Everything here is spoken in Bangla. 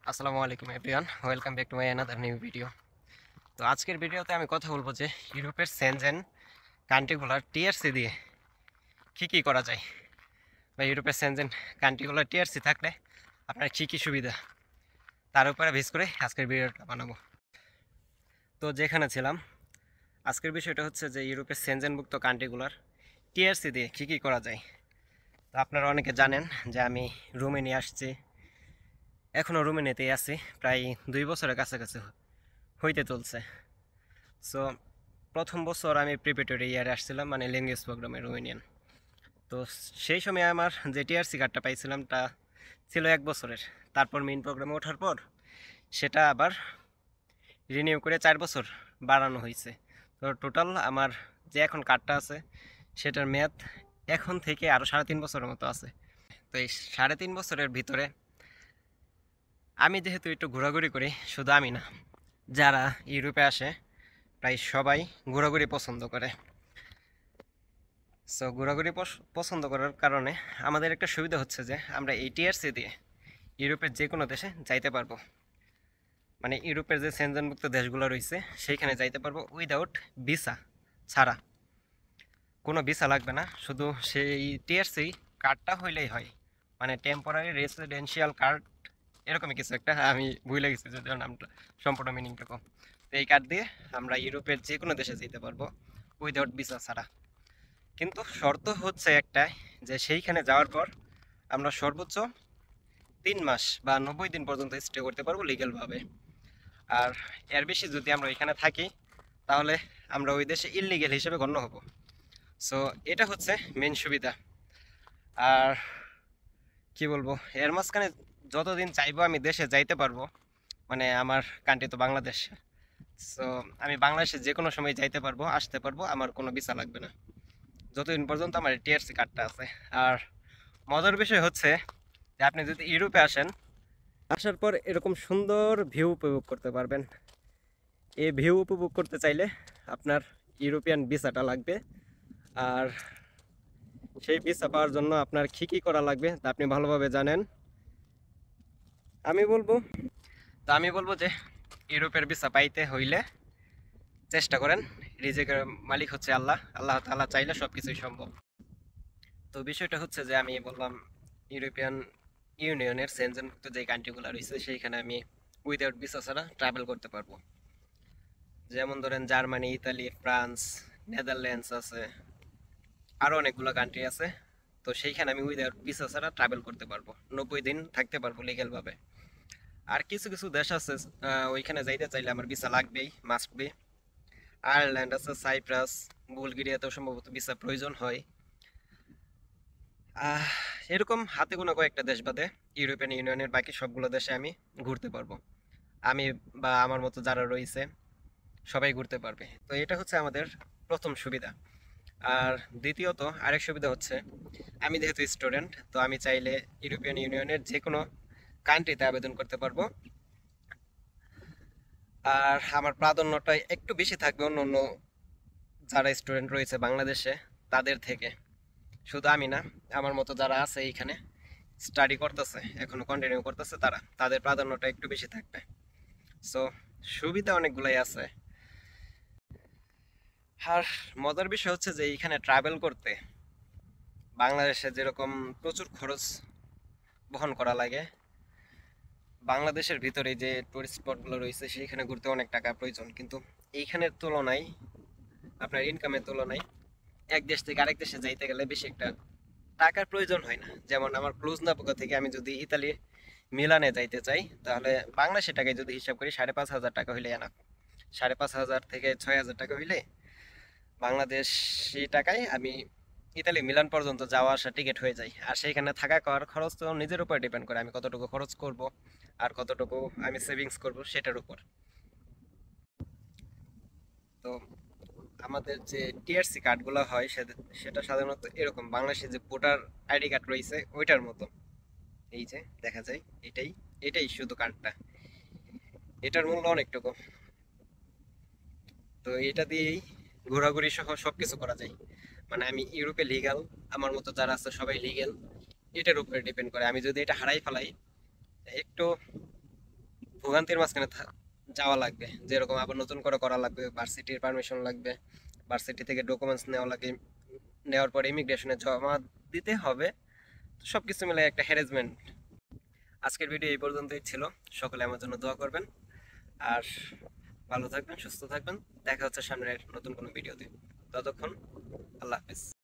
আসসালামু আলাইকুম everyone, welcome back to my another new video. তো আজকের ভিডিওতে আমি কথা বলবো যে ইউরোপের সেনজেন কান্ট্রিগুলোর টিআরসি দিয়ে কী কী করা যায়, বা ইউরোপের সেনজেন কান্ট্রিগুলোর টিআরসি থাকলে আপনার কী কী সুবিধা, তার উপরে বেস করে আজকের ভিডিওটা বানাবো। তো যেখানে ছিলাম, আজকের বিষয়টা হচ্ছে যে ইউরোপের সেনজেনভুক্ত কান্ট্রিগুলোর টিআরসি দিয়ে কী কী করা যায়। তো আপনারা অনেকে জানেন যে আমি রোমেনিয়া আসছি, এখনও রোমেনিয়াতেই আছি, প্রায় 2 বছরের কাছাকাছি হইতে চলছে। সো প্রথম বছর আমি প্রিপারেটরি ইয়ারে আসছিলাম, মানে ল্যাঙ্গুয়েজ প্রোগ্রামে রোমেনিয়ান। তো সেই সময় আমার যে টিআরসি কার্ডটা পাইছিলাম তা ছিল 1 বছরের। তারপর মেইন প্রোগ্রামে ওঠার পর সেটা আবার রিনিউ করে 4 বছর বাড়ানো হয়েছে। তো টোটাল আমার যে এখন কার্ডটা আছে সেটার মেয়াদ এখন থেকে আরও 3.5 বছরের মতো আছে। তো এই 3.5 বছরের ভিতরে আমি যেহেতু একটু ঘোরাঘুরি করি, শুধু আমি না, যারা ইউরোপে আসে প্রায় সবাই ঘোরাঘুরি পছন্দ করে। সো ঘোরাঘুরি পছন্দ করার কারণে আমাদের একটা সুবিধা হচ্ছে যে আমরা এই টিআরসি দিয়ে ইউরোপের যে কোনো দেশে যাইতে পারবো। মানে ইউরোপের যে সেনজেনভুক্ত দেশগুলো রয়েছে সেইখানে যাইতে পারবো উইদাউট ভিসা ছাড়া। কোনো ভিসা লাগবে না, শুধু সেই টিআরসি কার্ডটা হইলেই হয়। মানে টেম্পোরারি রেসিডেন্সিয়াল কার্ড এরকমই কিছু একটা, আমি ভুলে গেছি যদিও নামটা, সম্পূর্ণ মিনিংটা কম। তো এই কার্ড দিয়ে আমরা ইউরোপের যে কোনো দেশে যেতে পারবো উইদাউট ভিসা ছাড়া। কিন্তু শর্ত হচ্ছে একটাই, যে সেইখানে যাওয়ার পর আমরা সর্বোচ্চ 3 মাস বা 90 দিন পর্যন্ত স্টে করতে পারবো লিগ্যালভাবে। আর এর বেশি যদি আমরা ওইখানে থাকি তাহলে আমরা ওই দেশে ইললিগেল হিসেবে গণ্য হব। সো এটা হচ্ছে মেন সুবিধা। আর কি বলবো, এর মাঝখানে যতদিন চাইবো আমি দেশে যাইতে পারবো। মানে আমার কান্ট্রি তো বাংলাদেশ। সো আমি বাংলাদেশে যে কোনো সময় যাইতে পারবো, আসতে পারবো, আমার কোনো ভিসা লাগবে না যতদিন পর্যন্ত আমার টিআরসি কার্ডটা আছে। আর মজার বিষয় হচ্ছে যে আপনি যদি ইউরোপে আসেন, আসার পর এরকম সুন্দর ভিউ উপভোগ করতে পারবেন। এই ভিউ উপভোগ করতে চাইলে আপনার ইউরোপিয়ান ভিসাটা লাগবে। আর সেই ভিসা পাওয়ার জন্য আপনার কী কী করা লাগবে তা আপনি ভালোভাবে জানেন। আমি বলবো আমি বলবো যে ইউরোপের ভিসা পাইতে হইলে চেষ্টা করেন। রিজিকের মালিক হচ্ছে আল্লাহ, আল্লাহ তাআলা চাইলে সব কিছুই সম্ভব। তো বিষয়টা হচ্ছে যে আমি বললাম ইউরোপিয়ান ইউনিয়নের সেনজেনভুক্ত যে কান্ট্রিগুলো রয়েছে সেইখানে আমি উইদাউট ভিসা ছাড়া ট্রাভেল করতে পারবো। যেমন ধরেন জার্মানি, ইতালি, ফ্রান্স, নেদারল্যান্ডস আছে, আরও অনেকগুলো কান্ট্রি আছে। তো সেইখানে আমি উইদাউট ভিসা ছাড়া ট্রাভেল করতে পারবো, 90 দিন থাকতে পারবো লিগ্যালভাবে। আর কিছু কিছু দেশ আছে ওইখানে যাইতে চাইলে আমার ভিসা লাগবেই, মাস্ট বি। আয়ারল্যান্ড আছে, সাইপ্রাস, বুলগেরিয়াতেও সম্ভবত ভিসা প্রয়োজন হয়। আহ, এরকম হাতে গোনা কয়েকটা দেশ বাদে ইউরোপিয়ান ইউনিয়নের বাকি সবগুলো দেশে আমি ঘুরতে পারবো। আমি বা আমার মতো যারা রয়েছে সবাই ঘুরতে পারবে। তো এটা হচ্ছে আমাদের প্রথম সুবিধা। আর দ্বিতীয়ত আরেক সুবিধা হচ্ছে, আমি যেহেতু স্টুডেন্ট, তো আমি চাইলে ইউরোপিয়ান ইউনিয়নের যে কোনো কান্ট্রিতে আবেদন করতে পারবো। আর আমার প্রাধান্যটা একটু বেশি থাকবে অন্য অন্য যারা স্টুডেন্ট রয়েছে বাংলাদেশে তাদের থেকে। শুধু আমি না, আমার মতো যারা আছে এইখানে স্টাডি করতেছে, এখনো কন্টিনিউ করতেছে, তাদের প্রাধান্যটা একটু বেশি থাকবে। সো সুবিধা অনেকগুলাই আছে। আর মজার বিষয় হচ্ছে যে এইখানে ট্রাভেল করতে বাংলাদেশে যেরকম প্রচুর খরচ বহন করা লাগে, বাংলাদেশের ভিতরে যে টুরিস্ট স্পটগুলো রয়েছে সেইখানে ঘুরতে অনেক টাকা প্রয়োজন, কিন্তু এইখানের তুলনায়, আপনার ইনকামের তুলনায় এক দেশ থেকে আরেক দেশে যাইতে গেলে বেশি একটা টাকার প্রয়োজন হয় না। যেমন আমার ক্লুজ নাপোকা থেকে আমি যদি ইতালি মিলানে যাইতে চাই, তাহলে বাংলাদেশি টাকায় যদি হিসাব করি 5,500 টাকা হইলে এনাফ। 5,500 থেকে 6,000 টাকা হইলে বাংলাদেশি টাকায় আমি ইতালি মিলান পর্যন্ত যাওয়া আসা টিকিট হয়ে যায়। আর সেইখানে থাকা খাওয়ার খরচ তো নিজের উপর ডিপেন্ড করে, আমি কতটুকু খরচ করব আর কতটুকু আমি সেভিংস করব সেটার উপর। তো আমাদের যে টিআরসি কার্ডগুলো হয় সেটা সাধারণত এরকম বাংলাদেশে যে ভোটার আইডি কার্ড রয়েছে ওইটার মতো। এই যে দেখা যায়, এটাই এটাই শুধু কার্ডটা, এটার মূল্য অনেকটুকু। তো এটা দিয়েই ঘোরাঘুরি সহ সবকিছু করা যায়। মানে আমি ইউরোপে লিগ্যাল, আমার মতো যারা আছে সবাই লিগ্যাল। এটার উপরে ডিপেন্ড করে, আমি যদি এটা হারাই ফেলাই, একটু ভোগান্তির মাঝখানে যাওয়া লাগবে, যেরকম আবার নতুন করে করা লাগবে, ভার্সিটির পারমিশন লাগবে, ভার্সিটি থেকে ডকুমেন্টস নেওয়া লাগে, নেওয়ার পরে ইমিগ্রেশনে জমা দিতে হবে। সব কিছু মিলে একটা হ্যারাসমেন্ট। আজকের ভিডিও এই পর্যন্তই ছিল। সকলে আমার জন্য দোয়া করবেন, আর ভালো থাকবেন, সুস্থ থাকবেন। দেখা হচ্ছে সামনের নতুন কোনো ভিডিওতে। ততক্ষণ আল্লাহ হাফিজ।